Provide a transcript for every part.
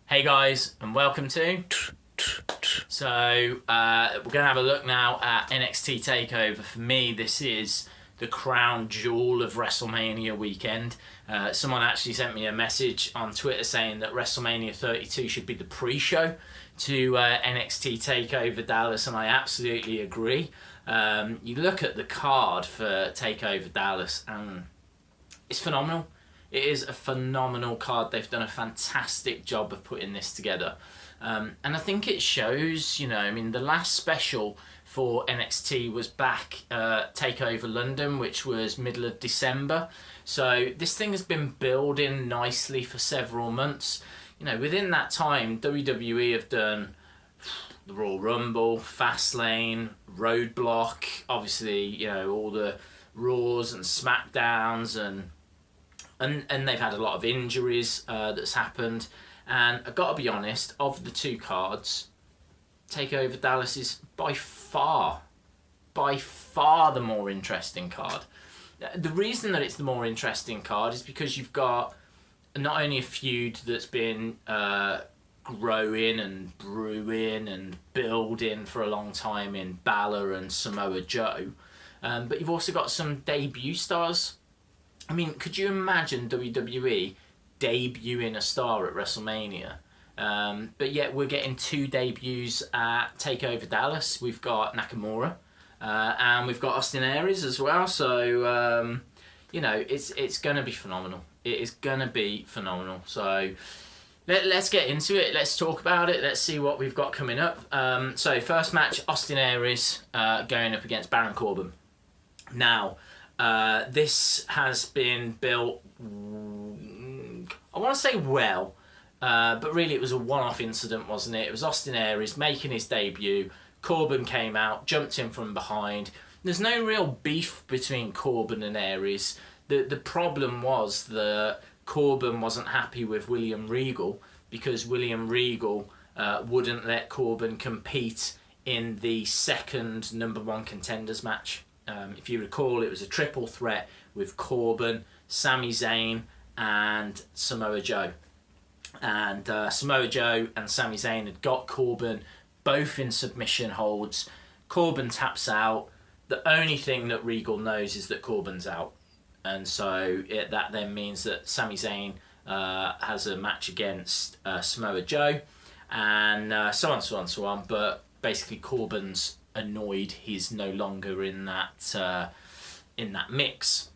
Hey guys, and welcome to. So we're going to have a look now at NXT Takeover. For me, this is the crown jewel of WrestleMania weekend. Someone actually sent me a message on Twitter saying that WrestleMania 32 should be the pre-show to NXT Takeover Dallas, and I absolutely agree. You look at the card for Takeover Dallas, and it's phenomenal. It is a phenomenal card. They've done a fantastic job of putting this together. And I think it shows, the last special for NXT was back Takeover London, which was middle of December. So this thing has been building nicely for several months. Within that time, WWE have done the Royal Rumble, Fastlane, Roadblock, obviously, all the Raws and Smackdowns, and they've had a lot of injuries that's happened. And I've got to be honest, of the two cards, Takeover Dallas is by far the more interesting card. The reason that it's the more interesting card is because you've got not only a feud that's been growing and brewing and building for a long time in Balor and Samoa Joe, but you've also got some debut stars. I mean, could you imagine WWE debuting a star at WrestleMania? But yet we're getting two debuts at Takeover Dallas. We've got Nakamura and we've got Austin Aries as well. So, it's going to be phenomenal. It is going to be phenomenal. So let's get into it. Let's talk about it. Let's see what we've got coming up. So first match, Austin Aries going up against Baron Corbin. Now, this has been built, I want to say well, but really it was a one-off incident, wasn't it? It was Austin Aries making his debut. Corbin came out, jumped in from behind. There's no real beef between Corbin and Aries. The problem was that Corbin wasn't happy with William Regal because William Regal wouldn't let Corbin compete in the second #1 contenders match. If you recall, it was a triple threat with Corbin, Sami Zayn, and Samoa Joe. And Samoa Joe and Sami Zayn had got Corbin both in submission holds. Corbin taps out. The only thing that Regal knows is that Corbin's out. And so that then means that Sami Zayn has a match against Samoa Joe, and so on. But basically Corbin's annoyed he's no longer in that mix.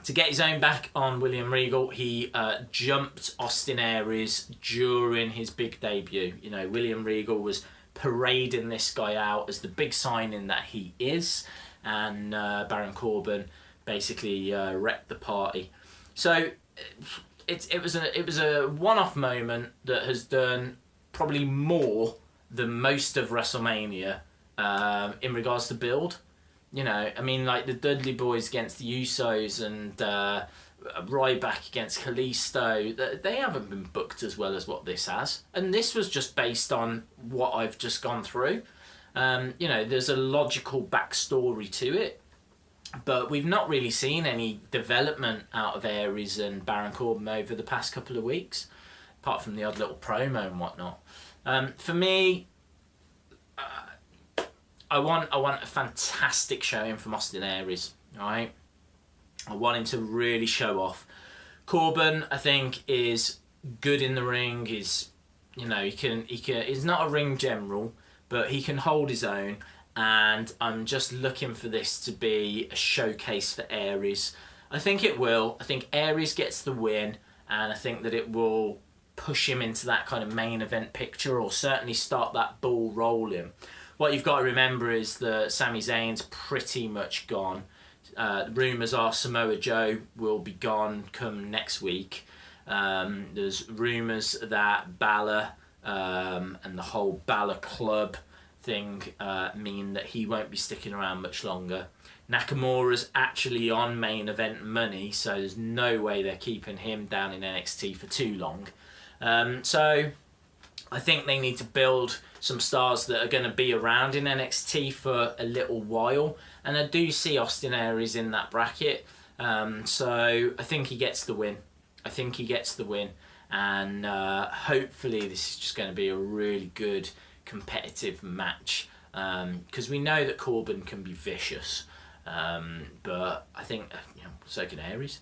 To get his own back on William Regal, he jumped Austin Aries during his big debut. William Regal was parading this guy out as the big signing that he is, and Baron Corbin basically wrecked the party. So it was a one-off moment that has done probably more than most of WrestleMania in regards to build. Like the Dudley Boys against the Usos and Ryback against Kalisto, they haven't been booked as well as what this has. And this was just based on what I've just gone through. There's a logical backstory to it, but we've not really seen any development out of Aries and Baron Corbin over the past couple of weeks, apart from the odd little promo and whatnot. For me, I want a fantastic showing from Austin Aries, right? I want him to really show off. Corbin, I think, is good in the ring. He's not a ring general, but he can hold his own. And I'm just looking for this to be a showcase for Aries. I think it will. I think Aries gets the win, and I think that it will push him into that kind of main event picture, or certainly start that ball rolling. What you've got to remember is that Sami Zayn's pretty much gone. The rumours are Samoa Joe will be gone come next week. There's rumours that Balor and the whole Balor Club thing mean that he won't be sticking around much longer. Nakamura's actually on main event money, so there's no way they're keeping him down in NXT for too long. So I think they need to build some stars that are going to be around in NXT for a little while, and I do see Austin Aries in that bracket. So I think he gets the win. and hopefully this is just going to be a really good competitive match, because we know that Corbin can be vicious, but I think so can Aries.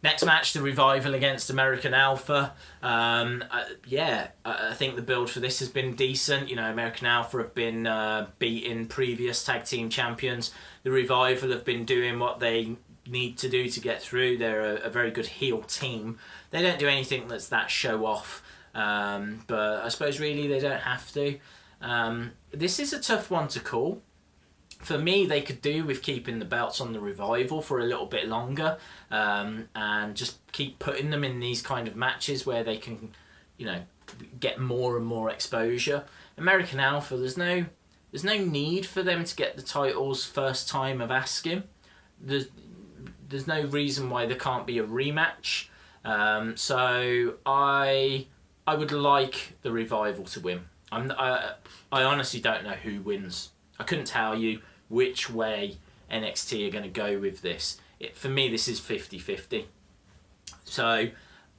Next match, the Revival against American Alpha. I think the build for this has been decent. American Alpha have been beating previous tag team champions. The Revival have been doing what they need to do to get through. They're a very good heel team. They don't do anything that's that show off, but I suppose really they don't have to. This is a tough one to call. For me, they could do with keeping the belts on the Revival for a little bit longer, and just keep putting them in these kind of matches where they can, get more and more exposure. American Alpha, there's no need for them to get the titles first time of asking. There's no reason why there can't be a rematch. So I would like the Revival to win. I honestly don't know who wins. I couldn't tell you which way NXT are going to go with this. For me, this is 50-50. So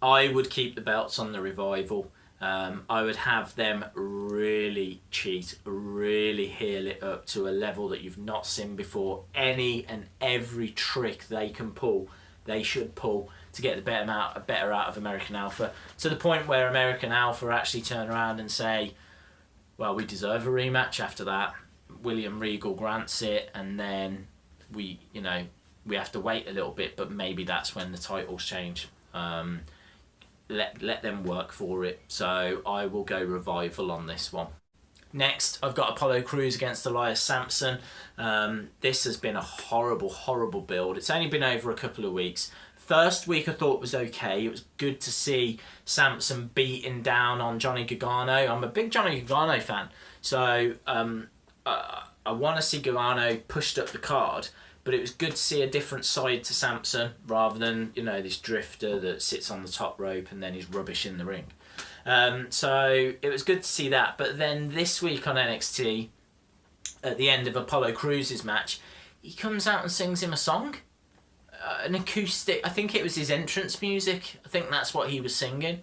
I would keep the belts on the Revival. I would have them really cheat, really heel it up to a level that you've not seen before. Any and every trick they can pull, they should pull to get the better out of American Alpha, to the point where American Alpha actually turn around and say, well, we deserve a rematch after that. William Regal grants it, and then we have to wait a little bit, but maybe that's when the titles change. Let them work for it. So I will go Revival on this one. Next, I've got Apollo Crews against Elias Samson. This has been a horrible build. It's only been over a couple of weeks. First week I thought was okay. It was good to see Samson beating down on Johnny Gargano. I'm a big Johnny Gargano fan, so I want to see Gargano pushed up the card, but it was good to see a different side to Samson rather than this drifter that sits on the top rope and then he's rubbish in the ring. So it was good to see that. But then this week on NXT, at the end of Apollo Crews' match, he comes out and sings him a song. An acoustic, I think it was his entrance music. I think that's what he was singing.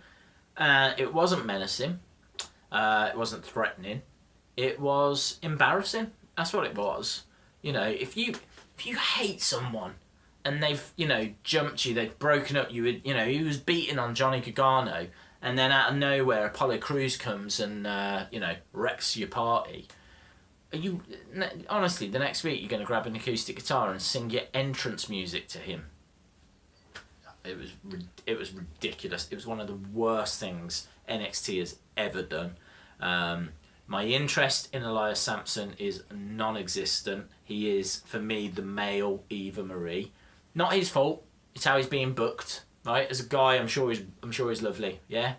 It wasn't menacing. It wasn't threatening. It was embarrassing. That's what it was. If you hate someone and they've jumped you, they've broken up you. He was beating on Johnny Gargano, and then out of nowhere Apollo Crews comes and wrecks your party. Honestly, the next week you're going to grab an acoustic guitar and sing your entrance music to him? It was ridiculous. It was one of the worst things NXT has ever done. My interest in Elias Samson is non-existent. He is, for me, the male Eva Marie. Not his fault. It's how he's being booked. Right? As a guy, I'm sure he's lovely. Yeah.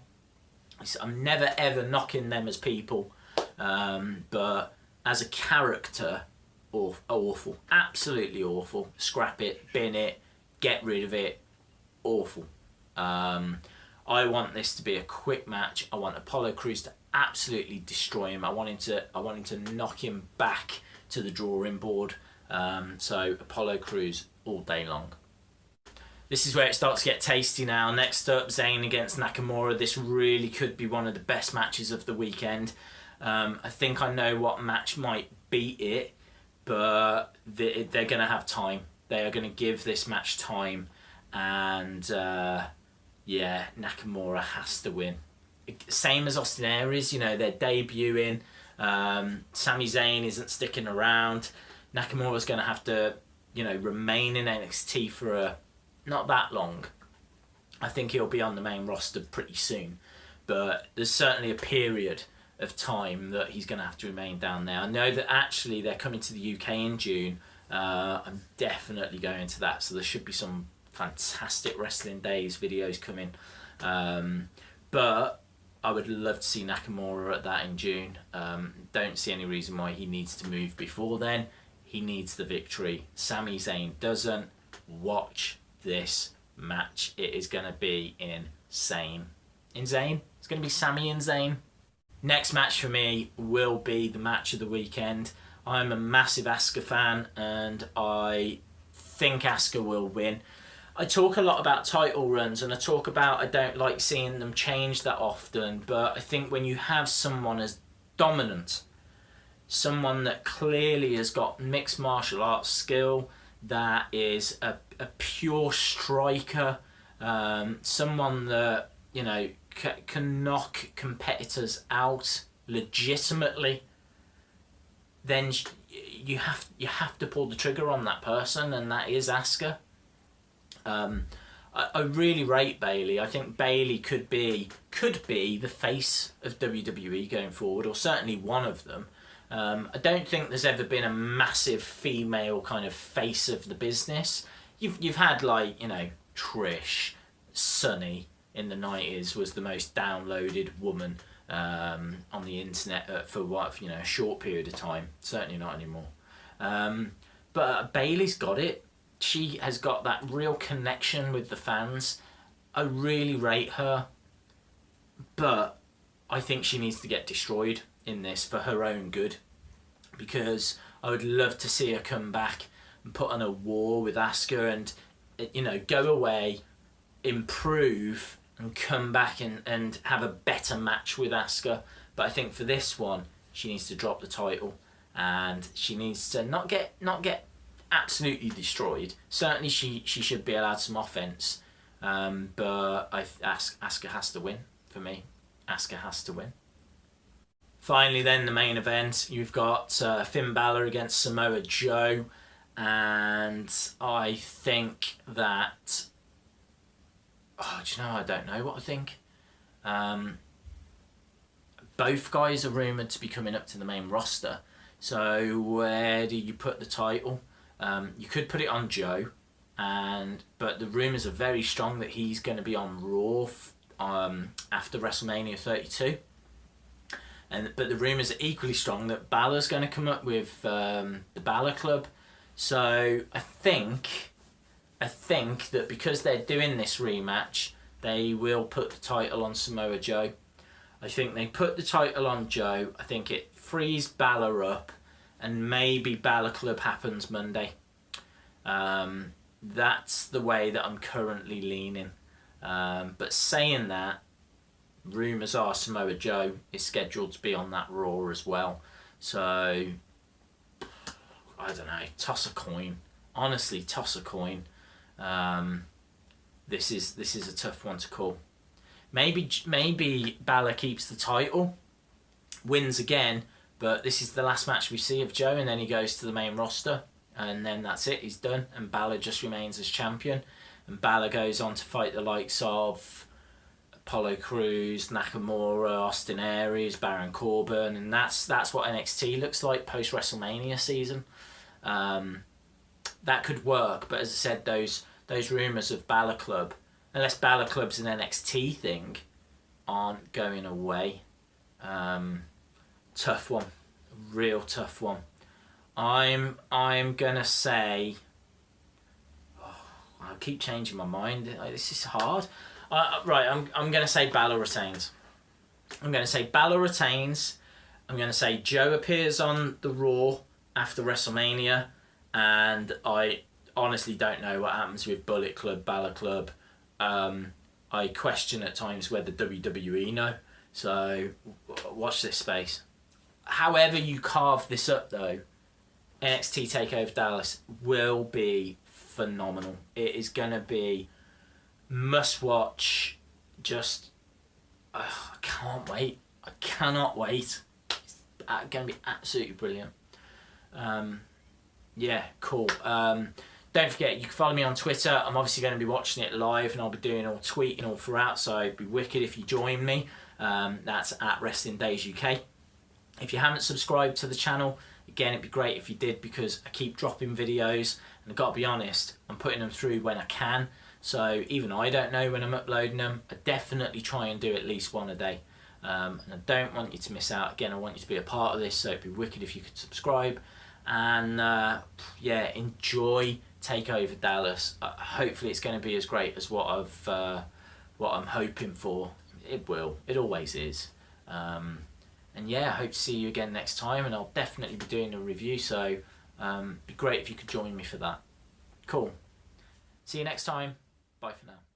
I'm never ever knocking them as people, but as a character, awful, absolutely awful. Scrap it, bin it, get rid of it. Awful. I want this to be a quick match. I want Apollo Crews to absolutely destroy him. I want him to knock him back to the drawing board. So Apollo Crews all day long. This is where it starts to get tasty now. Next up, Zayn against Nakamura. This really could be one of the best matches of the weekend. I think I know what match might beat it, but they're going to have time. They are going to give this match time, and Nakamura has to win. Same as Austin Aries, they're debuting. Sami Zayn isn't sticking around. Nakamura's going to have to, remain in NXT for not that long. I think he'll be on the main roster pretty soon, but there's certainly a period of time that he's going to have to remain down there. I know that actually they're coming to the UK in June. I'm definitely going to that, so there should be some fantastic Wrestling Days videos coming. But I would love to see Nakamura at that in June. Don't see any reason why he needs to move before then. He needs the victory. Sami Zayn doesn't. Watch this match. It is going to be insane. Insane? It's going to be Sami and Zayn. Next match for me will be the match of the weekend. I'm a massive Asuka fan, and I think Asuka will win. I talk a lot about title runs, and I talk about I don't like seeing them change that often, but I think when you have someone as dominant, someone that clearly has got mixed martial arts skill, that is a pure striker, someone that, you know, can knock competitors out legitimately, then you have to pull the trigger on that person, and that is Asuka. I really rate Bayley. I think Bayley could be the face of WWE going forward, or certainly one of them. I don't think there's ever been a massive female kind of face of the business. You've had, like, you know, Trish, Sunny in the 90s was the most downloaded woman on the internet for what, you know, a short period of time. Certainly not anymore. But Bayley's got it. She has got that real connection with the fans. I really rate her, but I think she needs to get destroyed in this for her own good, because I would love to see her come back and put on a war with Asuka and, you know, go away, improve, and come back and have a better match with Asuka. But I think for this one, she needs to drop the title, and she needs to not get absolutely destroyed. Certainly she should be allowed some offense, but Asuka has to win for me. Asuka has to win. Finally then, the main event, you've got Finn Balor against Samoa Joe, and I think that, do you know, I don't know what I think. Both guys are rumoured to be coming up to the main roster, so where do you put the title? You could put it on Joe, but the rumours are very strong that he's going to be on Raw after WrestleMania 32. But the rumours are equally strong that Balor's going to come up with the Balor Club. So I think that because they're doing this rematch, they will put the title on Samoa Joe. I think they put the title on Joe. I think it frees Balor up, and maybe Balor Club happens Monday. That's the way that I'm currently leaning. But saying that, rumours are Samoa Joe is scheduled to be on that Raw as well. So, I don't know, toss a coin. Honestly, toss a coin. This is a tough one to call. Maybe Balor keeps the title, wins again, but this is the last match we see of Joe, and then he goes to the main roster, and then that's it, he's done, and Balor just remains as champion, and Balor goes on to fight the likes of Apollo Crews, Nakamura, Austin Aries, Baron Corbin, and that's what NXT looks like post WrestleMania season. That could work, but as I said, those rumours of Balor Club, unless Balor Club's an NXT thing, aren't going away. Tough one, real tough one. I'm gonna say, I keep changing my mind. This is hard. Right, I'm gonna say Balor retains. I'm gonna say Balor retains. I'm gonna say Joe appears on the Raw after WrestleMania, and I honestly don't know what happens with Bullet Club, Balor Club. I question at times whether WWE know. So watch this space. However you carve this up though, NXT TakeOver Dallas will be phenomenal. It is going to be must watch. Just, I can't wait. I cannot wait. It's going to be absolutely brilliant. Yeah, cool. Don't forget, you can follow me on Twitter. I'm obviously going to be watching it live, and I'll be doing all tweeting all throughout, so it'd be wicked if you join me. That's at Wrestling Days UK. If you haven't subscribed to the channel, again, it'd be great if you did, because I keep dropping videos, and I've got to be honest, I'm putting them through when I can, so even I don't know when I'm uploading them. I definitely try and do at least one a day, and I don't want you to miss out. Again, I want you to be a part of this, so it'd be wicked if you could subscribe, and yeah, enjoy TakeOver Dallas. Hopefully it's going to be as great as what I'm hoping for. It will. It always is. And yeah, I hope to see you again next time, and I'll definitely be doing a review, so it'd be great if you could join me for that. Cool. See you next time. Bye for now.